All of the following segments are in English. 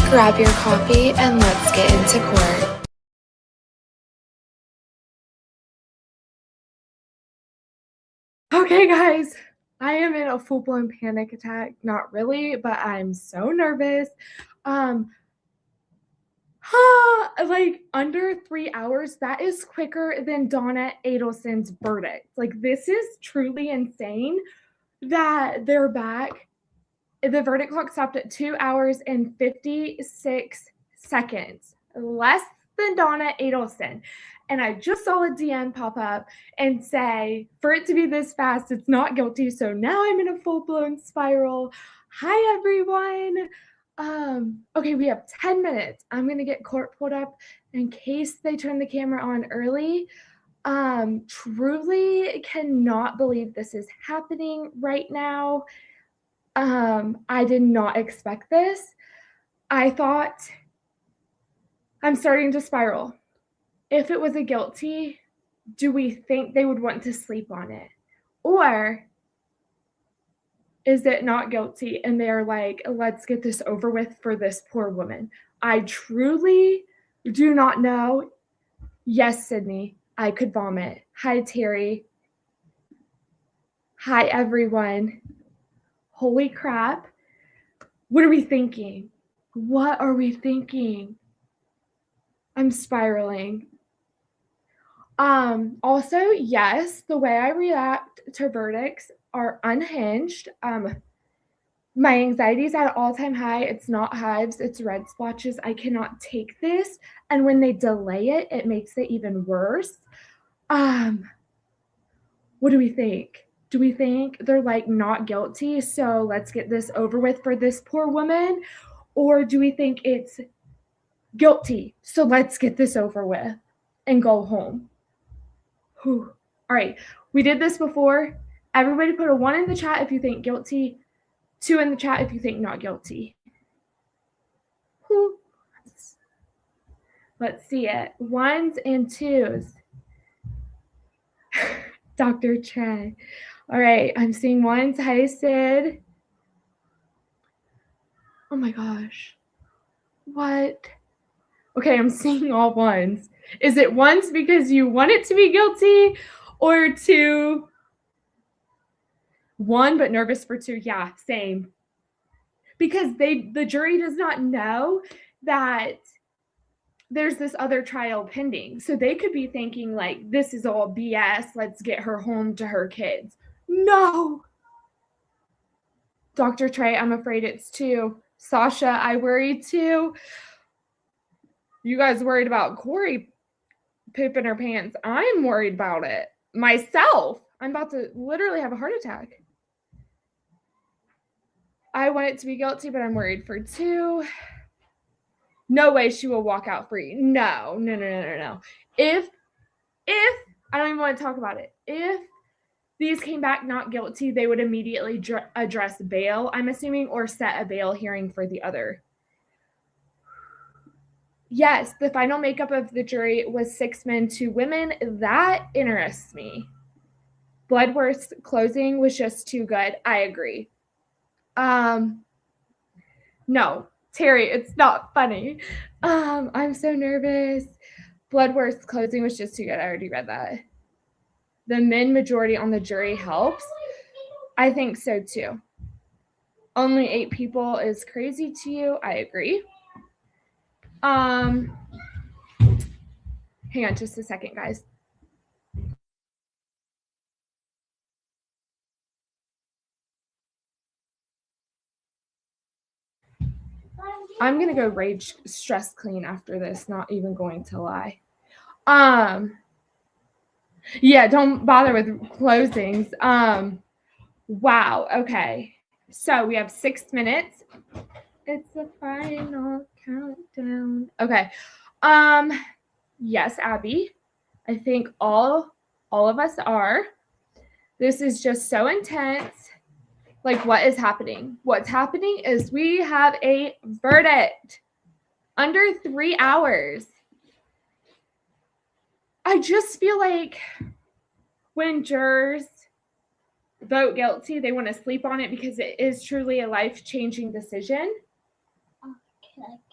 Grab your coffee and let's get into court. Okay, guys, I am in a full-blown panic attack. Not really, but I'm so nervous. Like under 3 hours, that is quicker than Donna Adelson's verdict. Like, this is truly insane that they're back. The verdict clock stopped at 2 hours and 56 seconds, less than Donna Adelson. And I just saw a DM pop up and say, for it to be this fast, it's not guilty. So now I'm in a full-blown spiral. Hi, everyone. Okay, we have 10 minutes. I'm going to get court pulled up in case they turn the camera on early. Truly cannot believe this is happening right now. I did not expect this. I thought I'm starting to spiral. If it was a guilty, do we think they would want to sleep on it? Or is it not guilty and they're like, let's get this over with for this poor woman? I truly do not know. Yes, Sydney, I could vomit. Hi, Terry. Hi, everyone. Holy crap. What are we thinking? What are we thinking? I'm spiraling. Also, yes, the way I react to verdicts are unhinged. My anxiety is at an all-time high. It's not hives, it's red splotches. I cannot take this. And when they delay it, it makes it even worse. What do we think? Do we think they're like not guilty, so let's get this over with for this poor woman? Or do we think it's guilty, so let's get this over with and go home? Whew. All right, we did this before. Everybody put a 1 in the chat if you think guilty, 2 in the chat if you think not guilty. Whew. Let's see it. 1s and 2s. Dr. Trey. All right, I'm seeing 1s. Hi, Sid. Oh my gosh. What? Okay, I'm seeing all 1s. Is it 1s because you want it to be guilty, or 2? 1 but nervous for 2. Yeah, same. Because the jury does not know that there's this other trial pending. So they could be thinking like, this is all BS. Let's get her home to her kids. No. Dr. Trey, I'm afraid it's 2. Sasha, I worry too. You guys worried about Kouri pooping her pants. I'm worried about it myself. I'm about to literally have a heart attack. I want it to be guilty, but I'm worried for 2. No way she will walk out free. No. If I don't even want to talk about it. If these came back not guilty, they would immediately address bail, I'm assuming, or set a bail hearing for the other. Yes, the final makeup of the jury was 6 men, 2 women. That interests me. Bloodworth's closing was just too good. I agree. No, Terry, it's not funny. I'm so nervous. Bloodworth's closing was just too good. I already read that. The men majority on the jury helps. I think so too. Only 8 people is crazy to you. I agree. Hang on just a second, guys. I'm going to go rage stress clean after this, not even going to lie. Yeah, don't bother with closings. Wow, okay. So we have 6 minutes. It's the final countdown. Okay. Yes, Abby. I think all of us are. This is just so intense. Like, what is happening? What's happening is we have a verdict under 3 hours. I just feel like when jurors vote guilty, they want to sleep on it because it is truly a life-changing decision.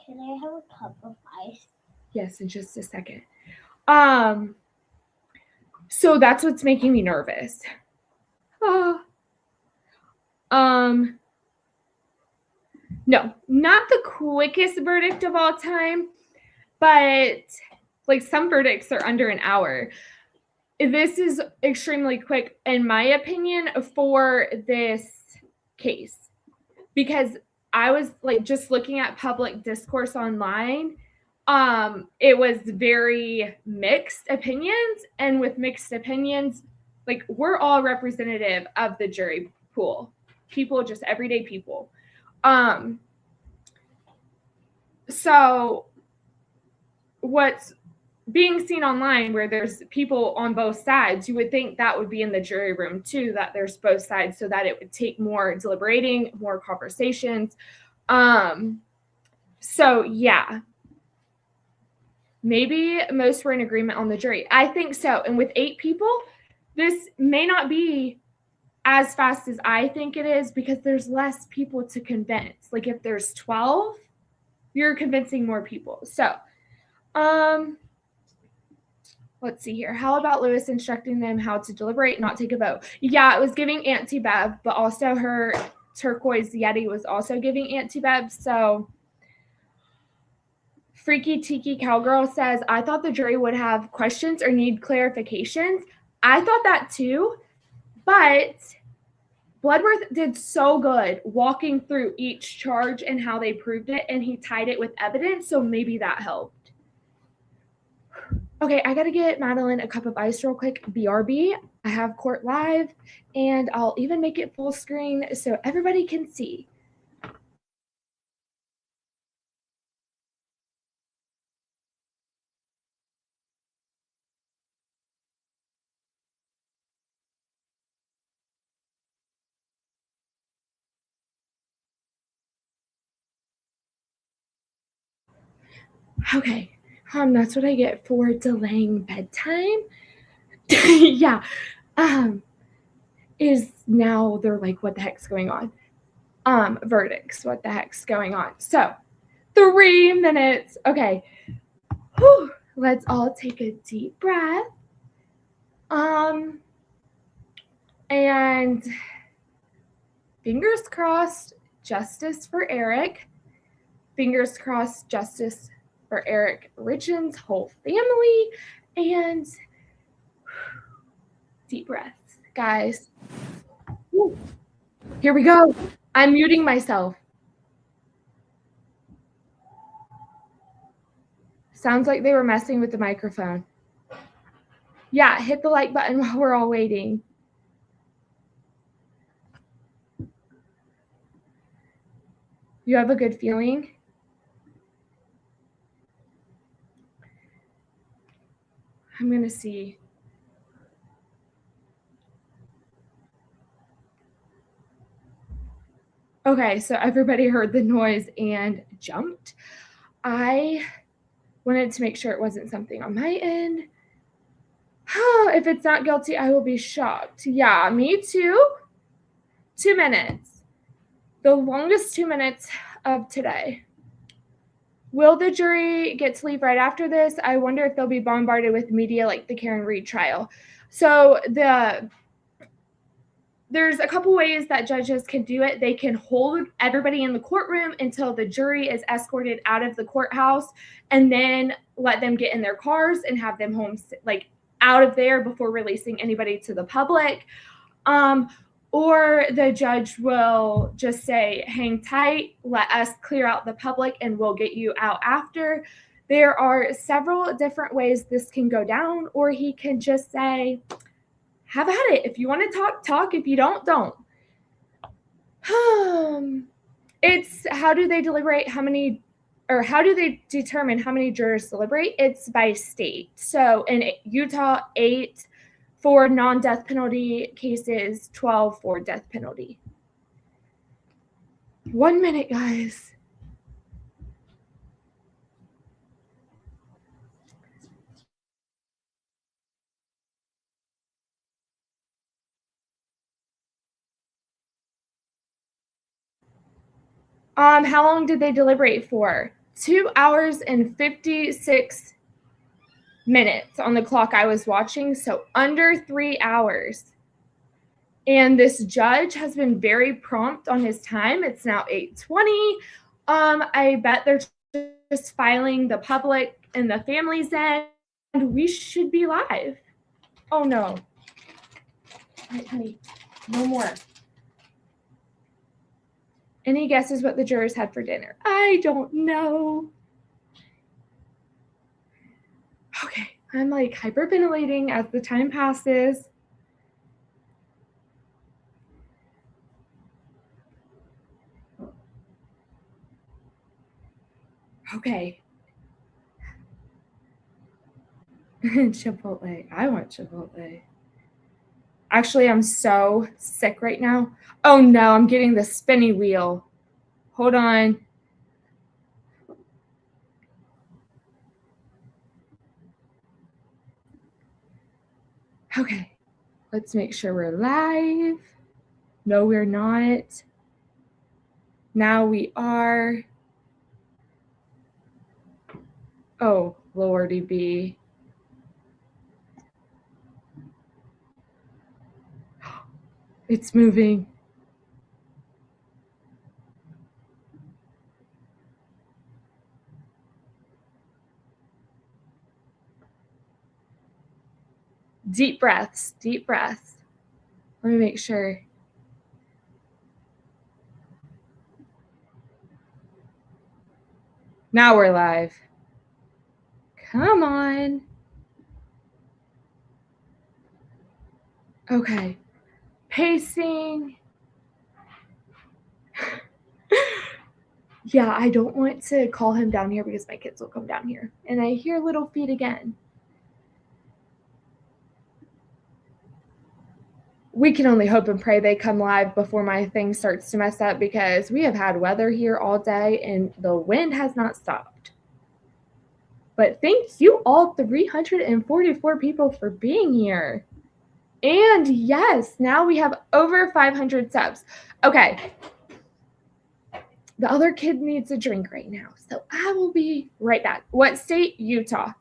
Can I have a cup of ice? Yes, in just a second. So that's what's making me nervous. No, not the quickest verdict of all time, but like some verdicts are under an hour. This is extremely quick, in my opinion, for this case, because I was like just looking at public discourse online. It was very mixed opinions, and with mixed opinions, like we're all representative of the jury pool, people, just everyday people. So what's being seen online, where there's people on both sides, you would think that would be in the jury room too, that there's both sides, so that it would take more deliberating, more conversations. So yeah, maybe most were in agreement on the jury. I think so. And with 8 people, this may not be as fast as I think it is, because there's less people to convince. Like if there's 12, you're convincing more people. So let's see here. How about Lewis instructing them how to deliberate, not take a vote? Yeah, it was giving Auntie Bev, but also her turquoise Yeti was also giving Auntie Bev. So Freaky Tiki Cowgirl says, I thought the jury would have questions or need clarifications. I thought that too, but Bloodworth did so good walking through each charge and how they proved it, and he tied it with evidence, so maybe that helped. Okay, I gotta get Madeline a cup of ice real quick. BRB, I have court live, and I'll even make it full screen so everybody can see. Okay, that's what I get for delaying bedtime. Yeah, is now they're like, what the heck's going on? Verdicts, what the heck's going on? So 3 minutes. Okay. Whew. Let's all take a deep breath. And fingers crossed, justice for Eric. Fingers crossed, justice for Eric Richins' whole family. And deep breaths, guys. Woo. Here we go. I'm muting myself. Sounds like they were messing with the microphone. Yeah, hit the like button while we're all waiting. You have a good feeling? I'm going to see. Okay, so everybody heard the noise and jumped. I wanted to make sure it wasn't something on my end. If it's not guilty, I will be shocked. Yeah, me too. 2 minutes. The longest 2 minutes of today. Will the jury get to leave right after this? I wonder if they'll be bombarded with media like the Karen Reed trial. So there's a couple ways that judges can do it. They can hold everybody in the courtroom until the jury is escorted out of the courthouse, and then let them get in their cars and have them home, like out of there, before releasing anybody to the public. Or the judge will just say, hang tight, let us clear out the public, and we'll get you out after. There are several different ways this can go down, or he can just say, have at it. If you want to talk, talk. If you don't, don't. It's how do they deliberate how do they determine how many jurors deliberate? It's by state. So in Utah, 8 for non-death penalty cases, 12 for death penalty. 1 minute, guys. How long did they deliberate for? 2 hours and 56 minutes on the clock I was watching, so under 3 hours. And this judge has been very prompt on his time. It's now 8:20. I bet they're just filing the public and the family's end. We should be live. Oh no. All right, honey, no more. Any guesses what the jurors had for dinner? I don't know. Okay, I'm like hyperventilating as the time passes. Okay. Chipotle. I want Chipotle. Actually, I'm so sick right now. Oh no, I'm getting the spinny wheel. Hold on. Okay, let's make sure we're live. No, we're not. Now we are. Oh, Lordy B. It's moving. Deep breaths, deep breaths. Let me make sure. Now we're live. Come on. Okay. Pacing. Yeah, I don't want to call him down here because my kids will come down here. And I hear little feet again. We can only hope and pray they come live before my thing starts to mess up because we have had weather here all day and the wind has not stopped. But thank you all 344 people for being here. And yes, now we have over 500 subs. Okay. The other kid needs a drink right now, so I will be right back. What state? Utah.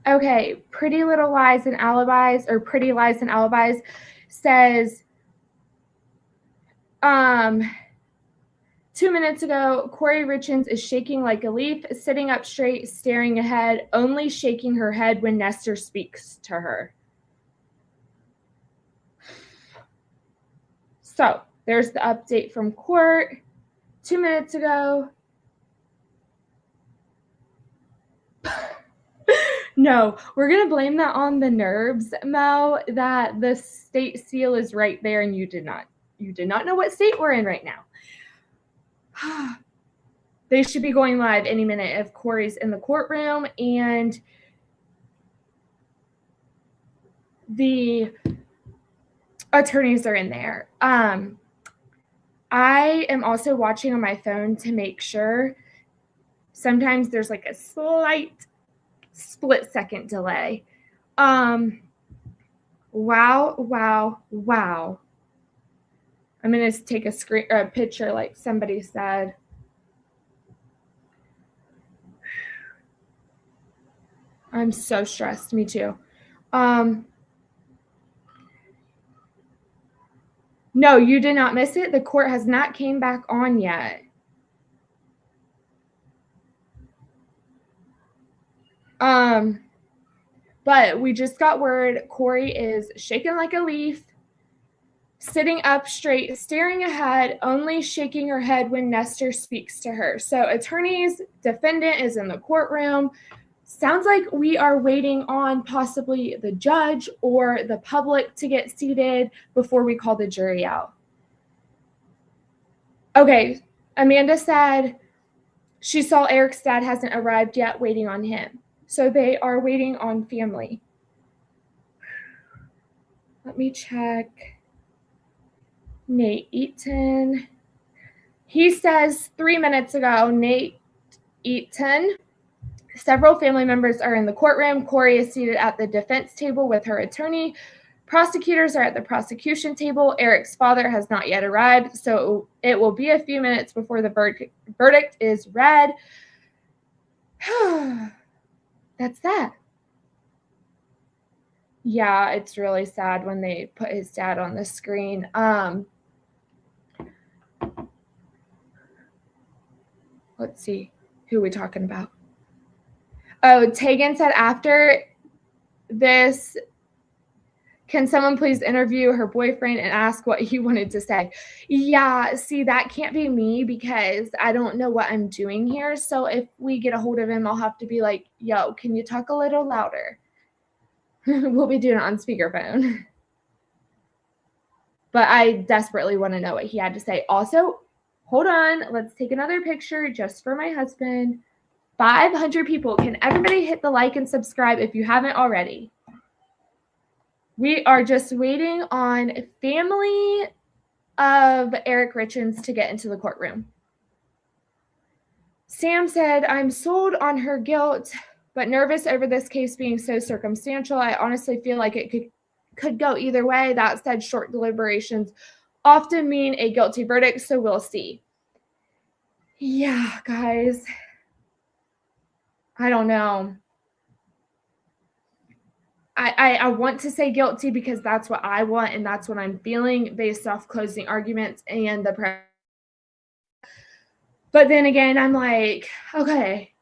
Okay, Pretty Little Lies and Alibis, or Pretty Lies and Alibis, says 2 minutes ago, Kouri Richins is shaking like a leaf, sitting up straight, staring ahead, only shaking her head when Nestor speaks to her. So there's the update from court 2 minutes ago. No, we're going to blame that on the nerves, Mel, that the state seal is right there and you did not know what state we're in right now. They should be going live any minute if Kouri's in the courtroom and the attorneys are in there. I am also watching on my phone to make sure. Sometimes there's like a slight split-second delay. Wow. I'm going to take a picture like somebody said. I'm so stressed. Me too. No, you did not miss it. The court has not came back on yet. But we just got word Kouri is shaking like a leaf, sitting up straight, staring ahead, only shaking her head when Nestor speaks to her. So attorneys, defendant is in the courtroom. Sounds like we are waiting on possibly the judge or the public to get seated before we call the jury out. Okay, Amanda said she saw Eric's dad hasn't arrived yet, waiting on him. So they are waiting on family. Let me check. Nate Eaton. He says 3 minutes ago, Nate Eaton. Several family members are in the courtroom. Kouri is seated at the defense table with her attorney. Prosecutors are at the prosecution table. Eric's father has not yet arrived, so it will be a few minutes before the verdict is read. That's that. Yeah, it's really sad when they put his dad on the screen. Let's see. Who are we talking about? Oh, Tegan said after this, can someone please interview her boyfriend and ask what he wanted to say? Yeah, see, that can't be me because I don't know what I'm doing here. So if we get a hold of him, I'll have to be like, yo, can you talk a little louder? We'll be doing it on speakerphone. But I desperately want to know what he had to say. Also, hold on. Let's take another picture just for my husband. 500 people. Can everybody hit the like and subscribe if you haven't already? We are just waiting on family of Eric Richins to get into the courtroom. Sam said, I'm sold on her guilt, but nervous over this case being so circumstantial. I honestly feel like it could go either way. That said, short deliberations often mean a guilty verdict, so we'll see. Yeah, guys. I don't know. I want to say guilty because that's what I want and that's what I'm feeling based off closing arguments and the press. But then again, I'm like, okay,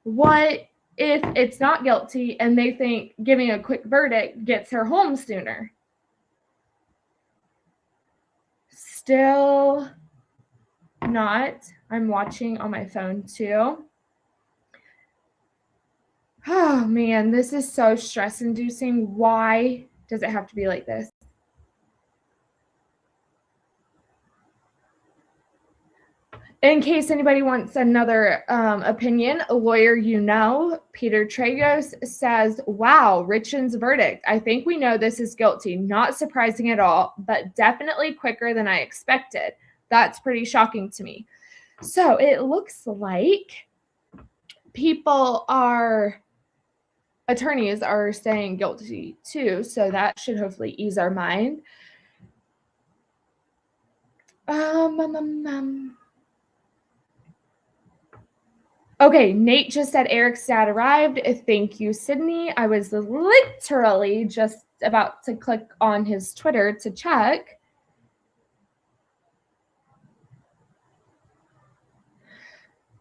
what if it's not guilty and they think giving a quick verdict gets her home sooner? Still not. I'm watching on my phone too. Oh man, this is so stress-inducing. Why does it have to be like this? In case anybody wants another opinion, a lawyer Peter Tragos, says, wow, Richins' verdict. I think we know this is guilty. Not surprising at all, but definitely quicker than I expected. That's pretty shocking to me. So it looks like attorneys are saying guilty too, so that should hopefully ease our mind. Okay, Nate just said Eric's dad arrived. Thank you, Sydney. I was literally just about to click on his Twitter to check.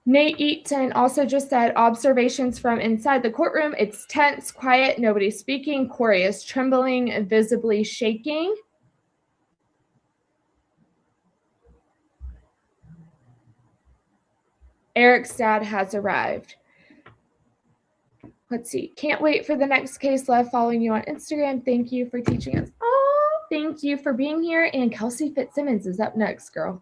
Nate Eaton also just said observations from inside the courtroom. It's tense, quiet, nobody's speaking. Kouri is trembling, visibly shaking. Eric's dad has arrived. Let's see. Can't wait for the next case. Love following you on Instagram. Thank you for teaching us. Oh, thank you for being here. And Kelsey Fitzsimmons is up next, girl.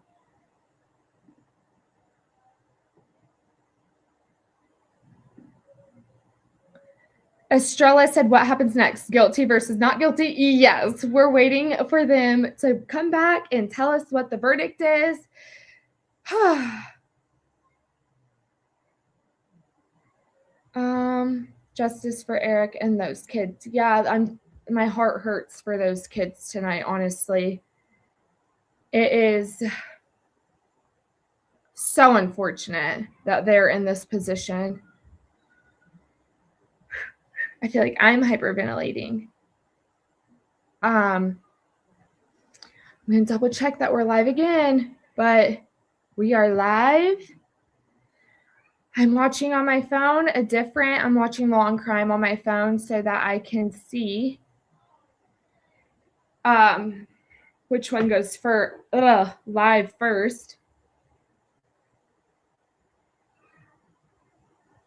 Estrella said, what happens next? Guilty versus not guilty? Yes, we're waiting for them to come back and tell us what the verdict is. Justice for Eric and those kids. Yeah, my heart hurts for those kids tonight, honestly. It is so unfortunate that they're in this position. I feel like I'm hyperventilating. I'm going to double check that we're live again, but we are live. I'm watching on my phone I'm watching Law and Crime on my phone so that I can see which one goes for live first.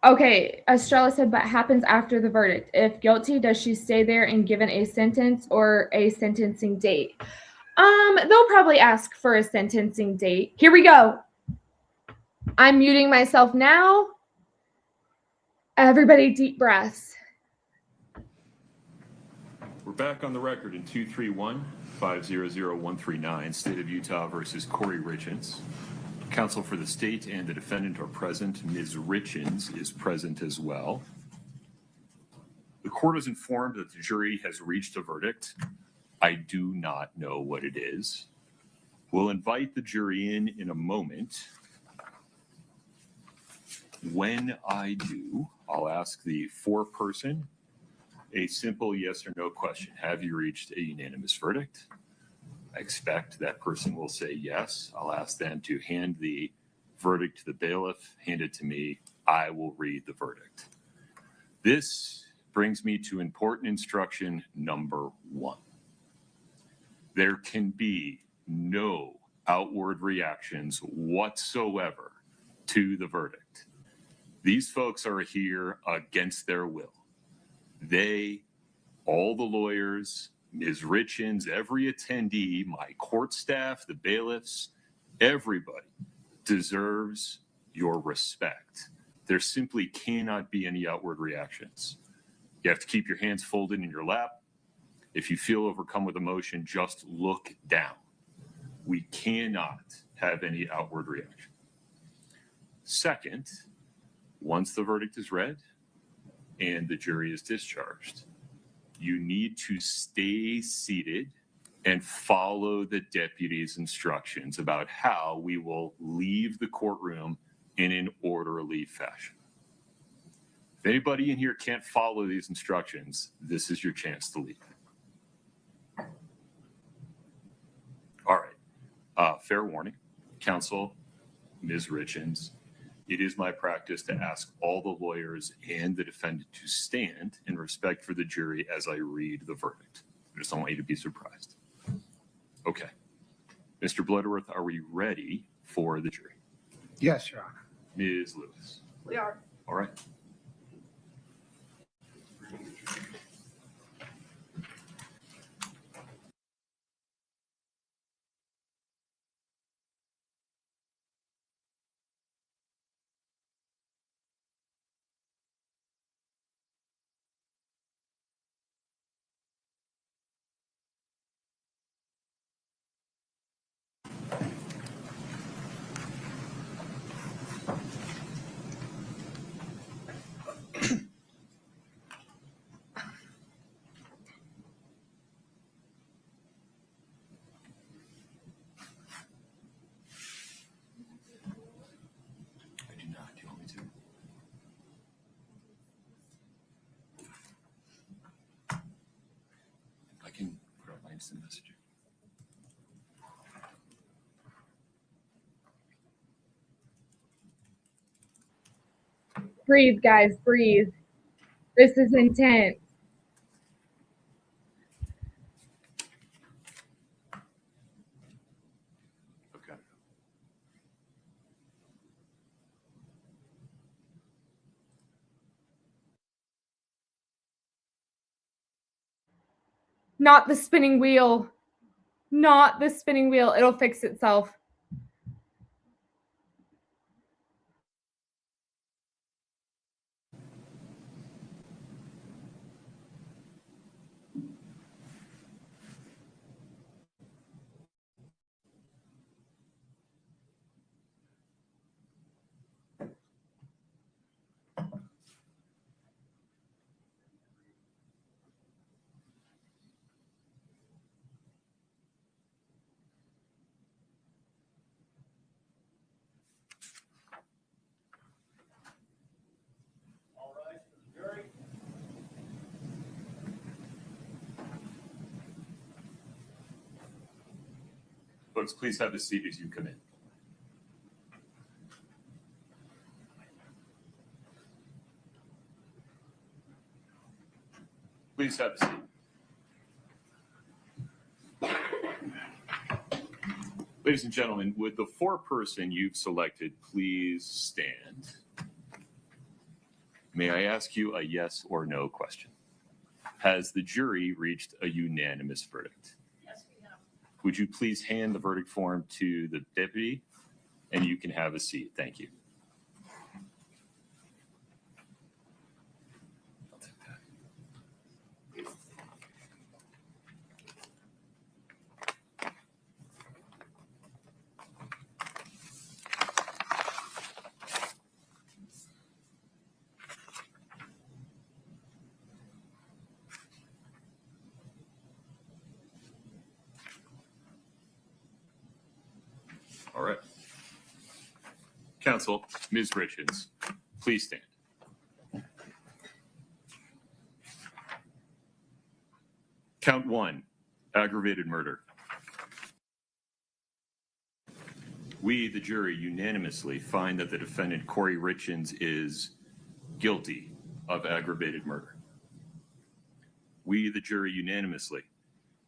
Okay, Estrella said, but happens after the verdict. If guilty, does she stay there and given a sentence or a sentencing date? They'll probably ask for a sentencing date. Here we go. I'm muting myself now. Everybody, deep breaths. We're back on the record in 231-500-139, State of Utah versus Kouri Richins. Counsel for the state and the defendant are present. Ms. Richins is present as well. The court is informed that the jury has reached a verdict. I do not know what it is. We'll invite the jury in a moment. When I do, I'll ask the foreperson a simple yes or no question. Have you reached a unanimous verdict? I expect that person will say yes. I'll ask them to hand the verdict to the bailiff, hand it to me. I will read the verdict. This brings me to important instruction number 1. There can be no outward reactions whatsoever to the verdict. These folks are here against their will. They, all the lawyers, Ms. Richins, every attendee, my court staff, the bailiffs, everybody deserves your respect. There simply cannot be any outward reactions. You have to keep your hands folded in your lap. If you feel overcome with emotion, just look down. We cannot have any outward reaction. Second, once the verdict is read and the jury is discharged, you need to stay seated and follow the deputy's instructions about how we will leave the courtroom in an orderly fashion. If anybody in here can't follow these instructions, this is your chance to leave. All right. Fair warning, counsel, Ms. Richins. It is my practice to ask all the lawyers and the defendant to stand in respect for the jury as I read the verdict. I just don't want you to be surprised. Okay. Mr. Bloodworth, are we ready for the jury? Yes, Your Honor. Ms. Lewis. We are. All right. I do not. Do you want me to? I can put out my instant messaging. Breathe, guys, breathe. This is intense. Okay. Not the spinning wheel. Not the spinning wheel. It'll fix itself. Folks, please have a seat as you come in. Please have a seat. Ladies and gentlemen, would the foreperson you've selected please stand? May I ask you a yes or no question? Has the jury reached a unanimous verdict? Yes, we have. Would you please hand the verdict form to the deputy, and you can have a seat. Thank you. I'll take that. All right. Counsel, Ms. Richins, please stand. Count 1, aggravated murder. We, the jury, unanimously find that the defendant, Kouri Richins, is guilty of aggravated murder. We, the jury, unanimously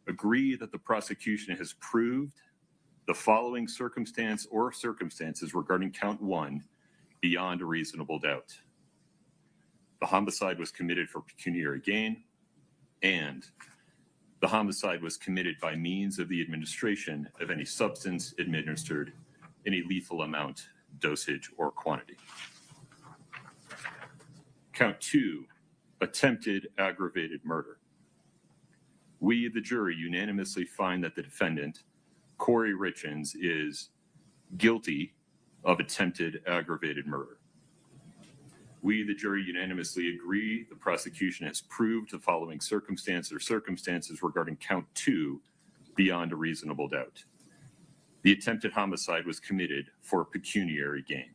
agree that the prosecution has proved the following circumstance or circumstances regarding count 1 beyond a reasonable doubt. The homicide was committed for pecuniary gain, and the homicide was committed by means of the administration of any substance administered in a lethal amount, dosage, or quantity. Count 2, attempted aggravated murder. We, the jury, unanimously find that the defendant, Kouri Richins, is guilty of attempted aggravated murder. We, the jury, unanimously agree the prosecution has proved the following circumstances or circumstances regarding count 2 beyond a reasonable doubt. The attempted homicide was committed for pecuniary gain.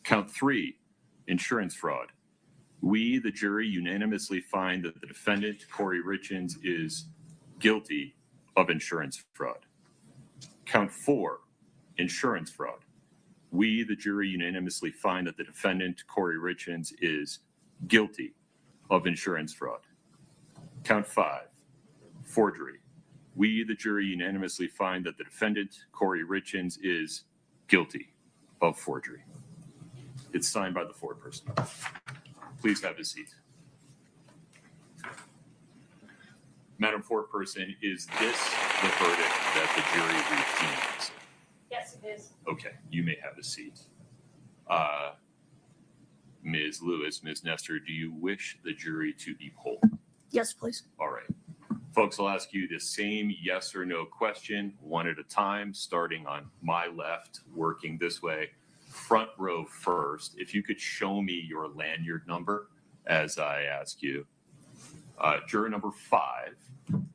Count 3, insurance fraud. We, the jury, unanimously find that the defendant, Kouri Richins, is guilty of insurance fraud. Count 4, insurance fraud. We, the jury, unanimously find that the defendant, Kouri Richins, is guilty of insurance fraud. Count 5, forgery. We, the jury, unanimously find that the defendant, Kouri Richins, is guilty of forgery. It's signed by the foreperson. Please have a seat. Madam Foreperson, is this the verdict that the jury reached unanimously? Yes, it is. Okay, you may have a seat. Ms. Lewis, Ms. Nestor, do you wish the jury to be polled? Yes, please. All right. Folks, I'll ask you the same yes or no question, one at a time, starting on my left, working this way. Front row first. If you could show me your lanyard number as I ask you. Juror number 5,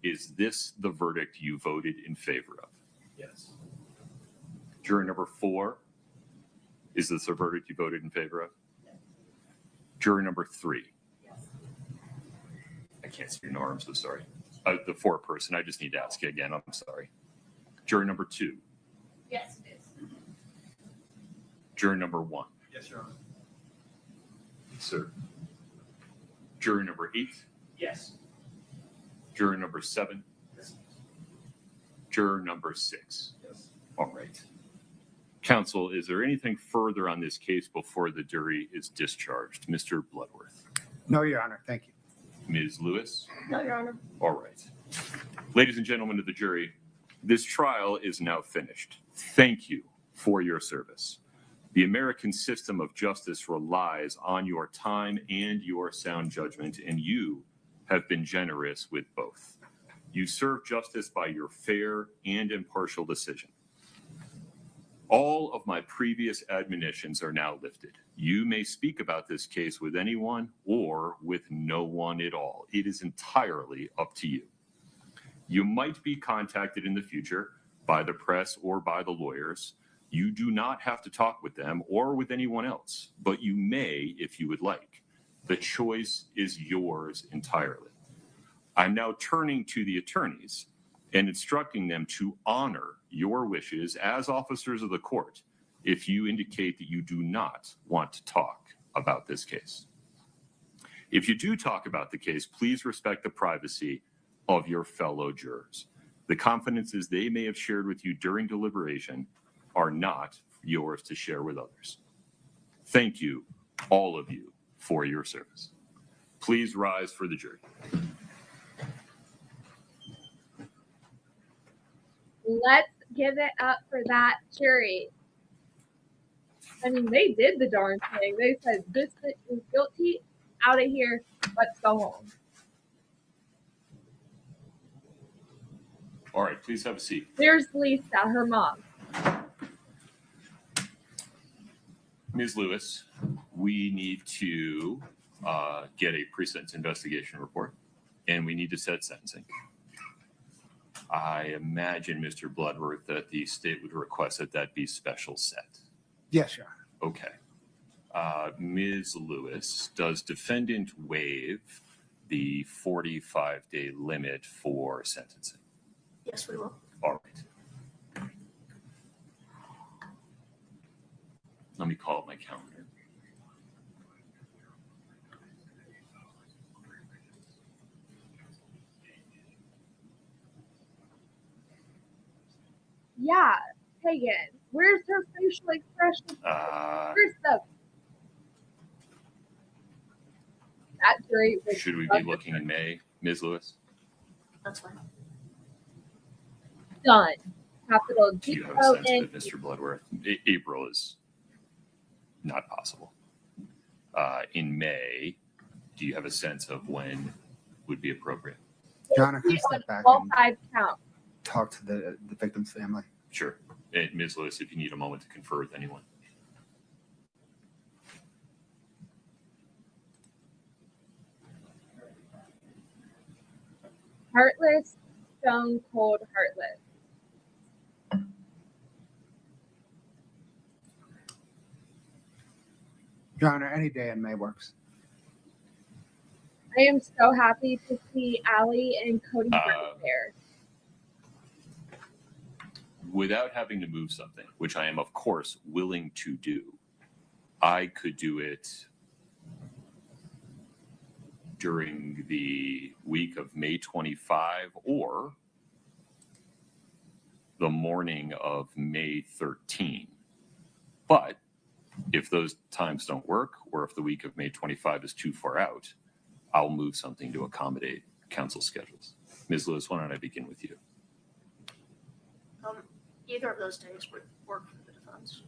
is this the verdict you voted in favor of? Yes. Juror number 4, is this the verdict you voted in favor of? Yes. Juror number 3. Yes. I can't see your name, I'm so sorry. The foreperson, I just need to ask you again, I'm sorry. Juror number 2. Yes, it is. Juror number 1. Yes, Your Honor. Sir. Juror number 8. Yes. Juror number 7. Yes. Juror number 6. Yes. All right. Counsel, is there anything further on this case before the jury is discharged? Mr. Bloodworth. No, Your Honor. Thank you. Ms. Lewis. No, Your Honor. All right. Ladies and gentlemen of the jury, this trial is now finished. Thank you for your service. The American system of justice relies on your time and your sound judgment, and you have been generous with both. You serve justice by your fair and impartial decision. All of my previous admonitions are now lifted. You may speak about this case with anyone or with no one at all. It is entirely up to you. You might be contacted in the future by the press or by the lawyers. You do not have to talk with them or with anyone else, but you may if you would like. The choice is yours entirely. I'm now turning to the attorneys and instructing them to honor your wishes as officers of the court if you indicate that you do not want to talk about this case. If you do talk about the case, please respect the privacy of your fellow jurors. The confidences they may have shared with you during deliberation are not yours to share with others. Thank you all of you, for your service. Please rise for the jury. Let's give it up for that jury. I mean, they did the darn thing. They said, this is guilty, out of here, let's go home. All right, please have a seat. There's Lisa, her mom. Ms. Lewis, we need to get a pre-sentence investigation report, and we need to set sentencing. I imagine, Mr. Bloodworth, that the state would request that that be special set. Yes, Your Honor. Okay. Ms. Lewis, does defendant waive the 45-day limit for sentencing? Yes, we will. All right. Let me call up my calendar. Yeah, Pagan. Where's her facial expression? Where's the... That jury was Should we be looking in May, Ms. Lewis? That's fine. done. Capital Do you have a G-O-N. sense of it, Mr. Bloodworth? April is not possible. In May, do you have a sense of when would be appropriate? Your Honor, can I On step back all and 5 counts. talk to the victim's family? Sure. And Ms. Lewis, if you need a moment to confer with anyone. Heartless, stone cold heartless. Your Honor, any day in May works. I am so happy to see Allie and Cody right there. Without having to move something, which I am, of course, willing to do, I could do it during the week of May 25 or the morning of May 13. But if those times don't work, or if the week of May 25 is too far out, I'll move something to accommodate council schedules. Ms. Lewis, why don't I begin with you? Either of those days would work for the defense.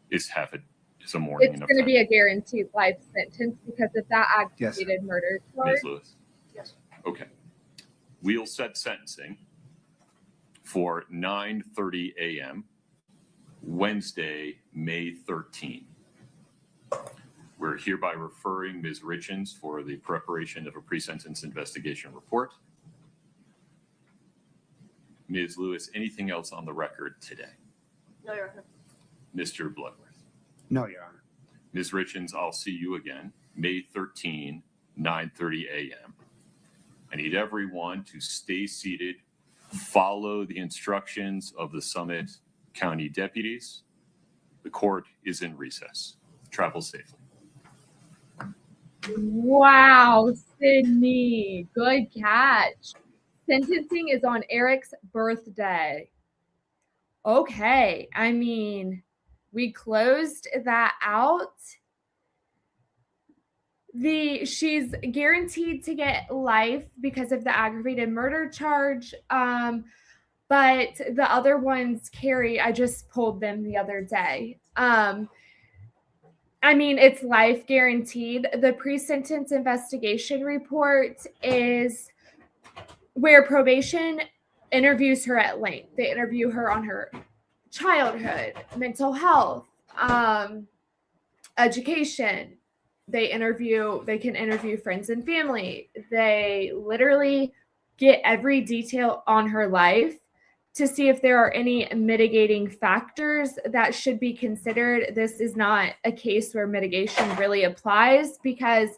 Is a morning It's enough going to time? be a guaranteed life sentence because of that Yes. aggravated murder charge. Ms. Lewis? Yes. Okay. We'll set sentencing for 9:30 a.m. Wednesday, May 13. We're hereby referring Ms. Richins for the preparation of a pre-sentence investigation report. Ms. Lewis, anything else on the record today? No, Your Honor. Mr. Bloodworth? No, Your Honor. Ms. Richins, I'll see you again, May 13, 9:30 a.m. I need everyone to stay seated, follow the instructions of the Summit County deputies. The court is in recess. Travel safely. Wow, Sydney. Good catch. Sentencing is on Eric's birthday. Okay. I mean, we closed that out. She's guaranteed to get life because of the aggravated murder charge. But the other ones, Carrie, I just pulled them the other day. I mean, it's life guaranteed. The pre-sentence investigation report is where probation interviews her at length. They interview her on her childhood, mental health, education. They can interview friends and family. They literally get every detail on her life to see if there are any mitigating factors that should be considered. This is not a case where mitigation really applies because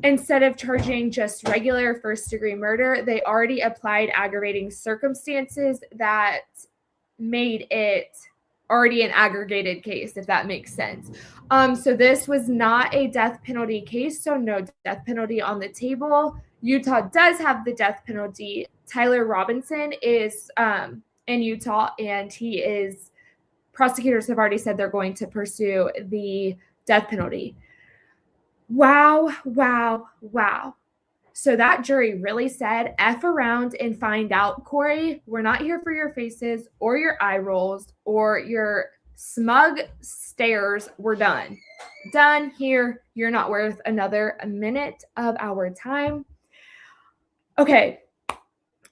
instead of charging just regular first-degree murder, they already applied aggravating circumstances that made it already an aggregated case, if that makes sense. So this was not a death penalty case, so no death penalty on the table. Utah does have the death penalty. Tyler Robinson is in Utah, and he is prosecutors have already said they're going to pursue the death penalty. Wow, wow, wow. So that jury really said, F around and find out, Kouri. We're not here for your faces or your eye rolls or your smug stares. We're done. Done here. You're not worth another minute of our time. Okay,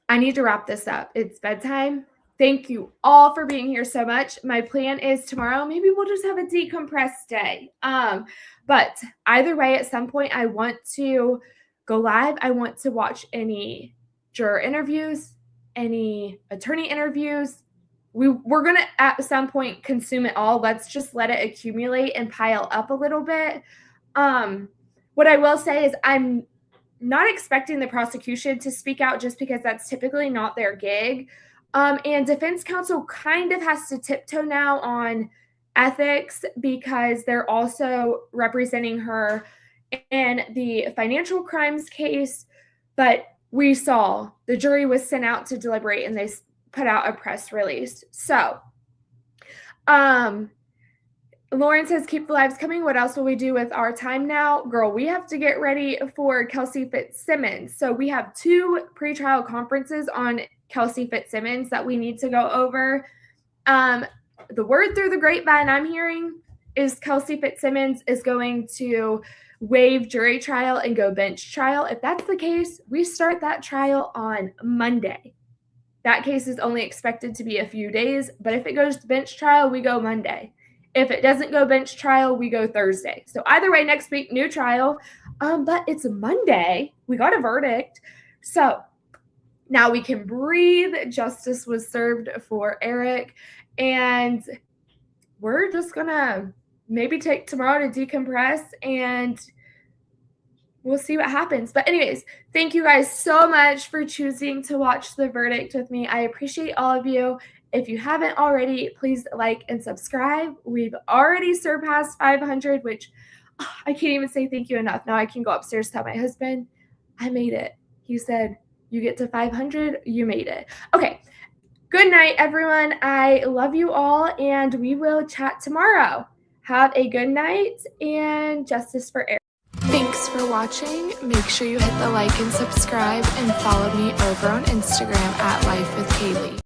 I need to wrap this up. It's bedtime. Thank you all for being here so much. My plan is tomorrow, maybe we'll just have a decompressed day. But either way, at some point, I want to go live. I want to watch any juror interviews, any attorney interviews. We're going to, at some point, consume it all. Let's just let it accumulate and pile up a little bit. What I will say is I'm not expecting the prosecution to speak out just because that's typically not their gig. And defense counsel kind of has to tiptoe now on ethics because they're also representing her in the financial crimes case. But we saw the jury was sent out to deliberate and they put out a press release. So, Lauren says, keep the lives coming. What else will we do with our time now? Girl, we have to get ready for Kelsey Fitzsimmons. So we have 2 pretrial conferences on Kelsey Fitzsimmons that we need to go over. The word through the grapevine I'm hearing is Kelsey Fitzsimmons is going to waive jury trial and go bench trial. If that's the case, we start that trial on Monday. That case is only expected to be a few days, but if it goes to bench trial, we go Monday. If it doesn't go bench trial, we go Thursday. So either way, next week, new trial. But it's Monday. We got a verdict. So now we can breathe. Justice was served for Eric. And we're just going to maybe take tomorrow to decompress and we'll see what happens. But anyways, thank you guys so much for choosing to watch the verdict with me. I appreciate all of you. If you haven't already, please like and subscribe. We've already surpassed 500, which I can't even say thank you enough. Now I can go upstairs to tell my husband, I made it. He said, you get to 500, you made it. Okay, good night, everyone. I love you all, and we will chat tomorrow. Have a good night, and justice for Eric. Thanks for watching. Make sure you hit the like and subscribe and follow me over on Instagram at Life with Kaylee.